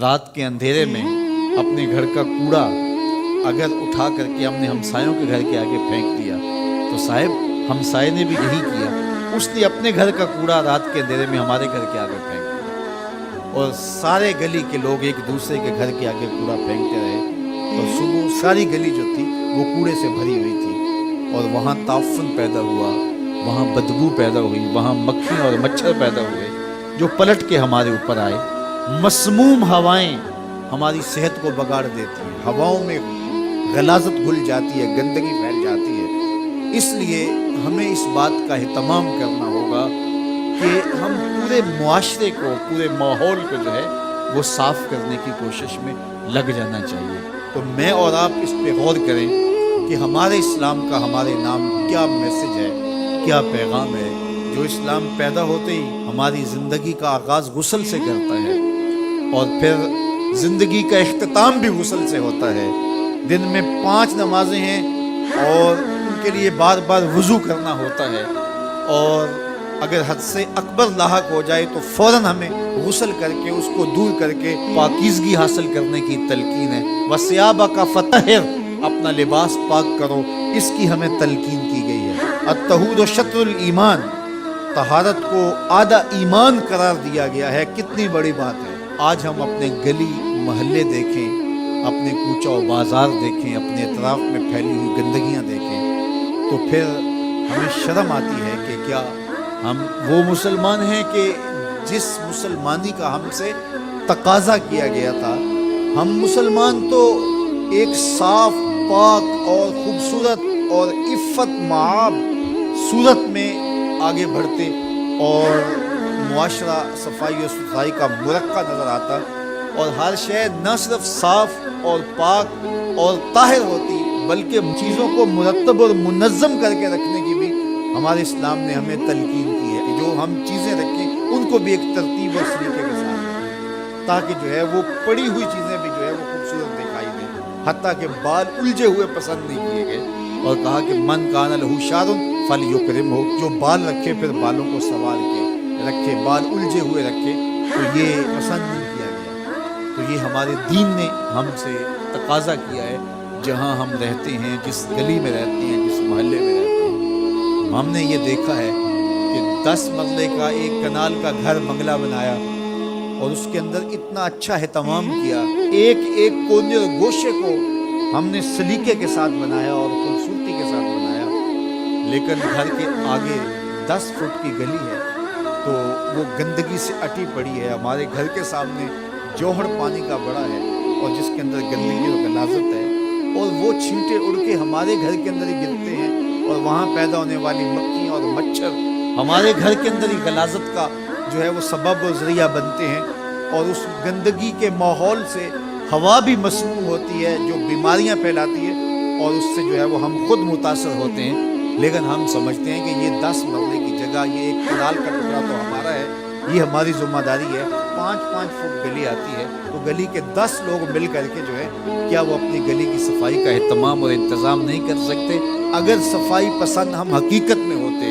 رات کے اندھیرے میں اپنے گھر کا کوڑا اگر اٹھا کر کے ہم نے ہمسایوں کے گھر کے آگے پھینک دیا تو صاحب ہمسائے نے بھی یہی کیا، اس نے اپنے گھر کا کوڑا رات کے اندھیرے میں ہمارے گھر کے آگے پھینک دیا، اور سارے گلی کے لوگ ایک دوسرے کے گھر کے آگے کوڑا پھینکتے رہے، اور صبح ساری گلی جو تھی وہ کوڑے سے بھری ہوئی تھی، اور وہاں تعفن پیدا ہوا، وہاں بدبو پیدا ہوئی، وہاں مکھیاں اور مچھر پیدا ہوئے جو پلٹ کے ہمارے اوپر آئے۔ مسموم ہوائیں ہماری صحت کو بگاڑ دیتی ہیں، ہواؤں میں غلاظت گھل جاتی ہے، گندگی پھیل جاتی ہے۔ اس لیے ہمیں اس بات کا اہتمام کرنا ہوگا کہ ہم پورے معاشرے کو، پورے ماحول کو جو ہے وہ صاف کرنے کی کوشش میں لگ جانا چاہیے۔ تو میں اور آپ اس پہ غور کریں کہ ہمارے اسلام کا ہمارے نام کیا میسج ہے، کیا پیغام ہے۔ جو اسلام پیدا ہوتے ہی ہماری زندگی کا آغاز غسل سے کرتا ہے، اور پھر زندگی کا اختتام بھی غسل سے ہوتا ہے۔ دن میں 5 نمازیں ہیں اور ان کے لیے بار بار وضو کرنا ہوتا ہے، اور اگر حد سے اکبر لاحق ہو جائے تو فوراً ہمیں غسل کر کے اس کو دور کر کے پاکیزگی حاصل کرنے کی تلقین ہے۔ وَثِيَابَكَ فَطَهِّرْ، اپنا لباس پاک کرو، اس کی ہمیں تلقین کی گئی ہے۔ الطہور شطر الایمان، طہارت کو آدھا ایمان قرار دیا گیا ہے۔ کتنی بڑی بات ہے۔ آج ہم اپنے گلی محلے دیکھیں، اپنے کوچہ و بازار دیکھیں، اپنے اطراف میں پھیلی ہوئی گندگیاں دیکھیں تو پھر ہمیں شرم آتی ہے کہ کیا ہم وہ مسلمان ہیں کہ جس مسلمانی کا ہم سے تقاضا کیا گیا تھا۔ ہم مسلمان تو ایک صاف، پاک اور خوبصورت اور عفت مآب صورت میں آگے بڑھتے، اور معاشرہ صفائی و ستھرائی کا مرقع نظر آتا، اور ہر شے نہ صرف صاف اور پاک اور طاہر ہوتی بلکہ چیزوں کو مرتب اور منظم کر کے رکھنے کی بھی ہمارے اسلام نے ہمیں تلقین کی ہے کہ جو ہم چیزیں رکھیں ان کو بھی ایک ترتیب اور سلیقے کے ساتھ رکھیں، تاکہ جو ہے وہ پڑی ہوئی چیزیں بھی جو ہے وہ خوبصورت دکھائی دیں۔ حتیٰ کہ بال الجھے ہوئے پسند نہیں کیے گئے، اور کہا کہ من کان لہ شعر فلیکرمہ، جو بال رکھے پھر بالوں کو سنوار کے رکھے، بال الجھے ہوئے رکھے تو یہ پسند نہیں کیا گیا۔ تو یہ ہمارے دین نے ہم سے تقاضا کیا ہے، جہاں ہم رہتے ہیں، جس گلی میں رہتے ہیں، جس محلے میں رہتے ہیں۔ ہم نے یہ دیکھا ہے کہ 10 مرلے کا ایک کنال کا گھر بنگلہ بنایا، اور اس کے اندر اتنا اچھا اہتمام کیا، ایک ایک کونے اور گوشے کو ہم نے سلیقے کے ساتھ بنایا اور خوبصورتی کے ساتھ بنایا، لیکن گھر کے آگے 10 فٹ کی گلی ہے تو وہ گندگی سے اٹی پڑی ہے۔ ہمارے گھر کے سامنے جوہر پانی کا بڑا ہے، اور جس کے اندر گندگی اور غلاظت ہے، اور وہ چھینٹے اڑ کے ہمارے گھر کے اندر ہی گرتے ہیں، اور وہاں پیدا ہونے والی مکھیاں اور مچھر ہمارے گھر کے اندر ہی غلاظت کا جو ہے وہ سبب و ذریعہ بنتے ہیں، اور اس گندگی کے ماحول سے ہوا بھی مسموم ہوتی ہے جو بیماریاں پھیلاتی ہے، اور اس سے جو ہے وہ ہم خود متاثر ہوتے ہیں۔ لیکن ہم سمجھتے ہیں کہ یہ 10 مرلے کی جگہ، یہ ایک کنال کا ٹکڑا تو ہمارا ہے، یہ ہماری ذمہ داری ہے۔ 5-5 فٹ گلی آتی ہے تو گلی کے 10 لوگ مل کر کے جو ہے کیا وہ اپنی گلی کی صفائی کا اہتمام اور انتظام نہیں کر سکتے؟ اگر صفائی پسند ہم حقیقت میں ہوتے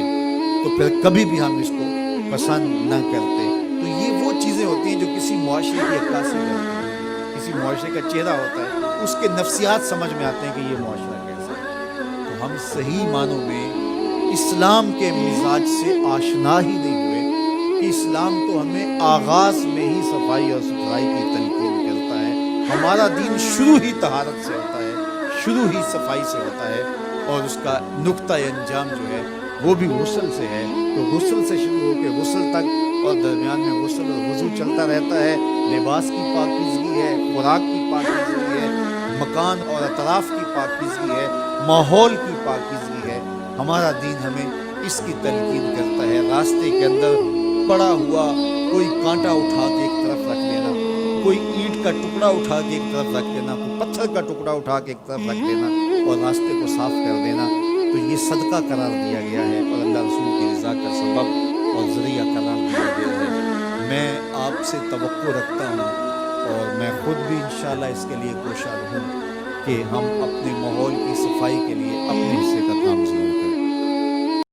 تو پھر کبھی بھی ہم اس کو پسند نہ کرتے۔ تو یہ وہ چیزیں ہوتی ہیں جو کسی معاشرے کی عکاسی کرتی ہیں، کسی معاشرے کا چہرہ ہوتا ہے، اس کے نفسیات سمجھ میں آتے ہیں کہ یہ معاشرہ کیسا ہے۔ تو ہم صحیح معنوں میں اسلام کے مزاج سے آشنا ہی نہیں ہوئے کہ اسلام تو ہمیں آغاز میں ہی صفائی اور ستھرائی کی تلقین کرتا ہے۔ ہمارا دین شروع ہی طہارت سے ہوتا ہے، شروع ہی صفائی سے ہوتا ہے، اور اس کا نقطہ انجام جو ہے وہ بھی غسل سے ہے۔ تو غسل سے شروع ہو کے غسل تک، اور درمیان میں غسل اور وضو چلتا رہتا ہے۔ لباس کی پاکیزگی ہے، خوراک کی پاکیزگی ہے، مکان اور اطراف کی پاکیزگی ہے، ماحول کی پاکیزگی ہے۔ ہمارا دین ہمیں اس کی تلقین کرتا ہے۔ راستے کے اندر پڑا ہوا کوئی کانٹا اٹھا کے ایک طرف رکھ لینا، کوئی اینٹ کا ٹکڑا اٹھا کے ایک طرف رکھ لینا، کوئی پتھر کا ٹکڑا اٹھا کے ایک طرف رکھ لینا اور راستے کو صاف کر دینا، تو یہ صدقہ قرار دیا گیا ہے، اور اللہ رسول کی رضا کا سبب اور ذریعہ قرار دیا گیا ہے۔ میں آپ سے توقع رکھتا ہوں، اور میں خود بھی انشاءاللہ اس کے لیے کوشاں رہوں کہ ہم اپنے ماحول کی صفائی کے لیے اپنے حصے کا کام ضرور کریں۔